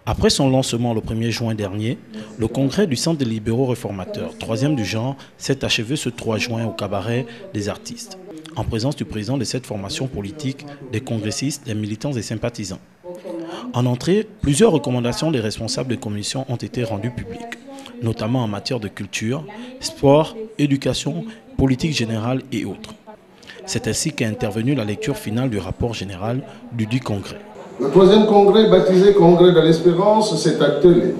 Après son lancement le 1er juin dernier, le congrès du Centre des libéraux réformateurs, troisième du genre, s'est achevé ce 3 juin au cabaret des artistes, en présence du président de cette formation politique, des congressistes, des militants et sympathisants. En entrée, plusieurs recommandations des responsables de commission ont été rendues publiques, notamment en matière de culture, sport, éducation, politique générale et autres. C'est ainsi qu'est intervenue la lecture finale du rapport général du dit congrès. Le troisième congrès, baptisé Congrès de l'Espérance, s'est attelé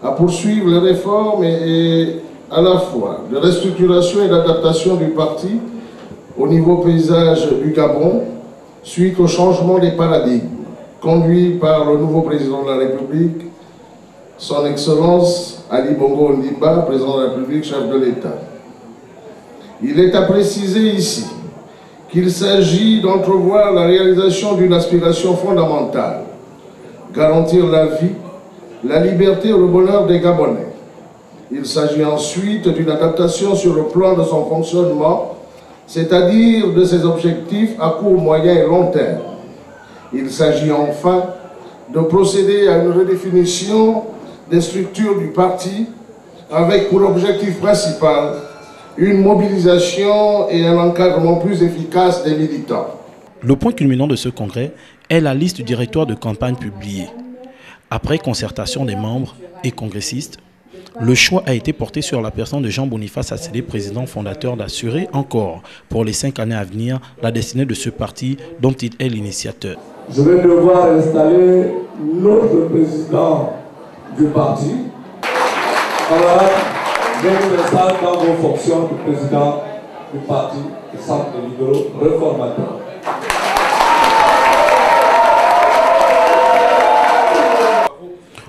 à poursuivre les réformes et à la fois de restructuration et d'adaptation du parti au niveau paysage du Gabon, suite au changement des paradigmes conduit par le nouveau président de la République, son Excellence Ali Bongo Ondimba, président de la République, chef de l'État. Il est à préciser ici qu'il s'agit d'entrevoir la réalisation d'une aspiration fondamentale, garantir la vie, la liberté et le bonheur des Gabonais. Il s'agit ensuite d'une adaptation sur le plan de son fonctionnement, c'est-à-dire de ses objectifs à court, moyen et long terme. Il s'agit enfin de procéder à une redéfinition des structures du parti avec pour objectif principal une mobilisation et un encadrement plus efficace des militants. Le point culminant de ce congrès est la liste du directoire de campagne publiée. Après concertation des membres et congressistes, le choix a été porté sur la personne de Jean-Boniface Assédé, président fondateur, d'assurer encore pour les 5 années à venir la destinée de ce parti dont il est l'initiateur. Je vais devoir installer l'autre président du parti. Alors, je vous installe dans vos fonctions de président du parti du Centre des libéraux réformateurs.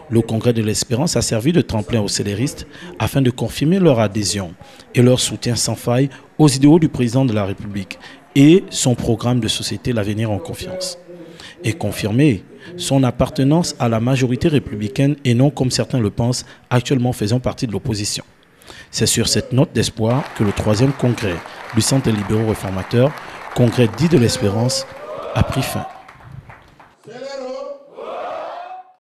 Le Congrès de l'Espérance a servi de tremplin aux céléristes afin de confirmer leur adhésion et leur soutien sans faille aux idéaux du président de la République et son programme de société L'avenir en confiance. Et confirmer son appartenance à la majorité républicaine et non, comme certains le pensent, actuellement faisant partie de l'opposition. C'est sur cette note d'espoir que le 3e congrès du Centre des libéraux réformateurs, congrès dit de l'Espérance, a pris fin.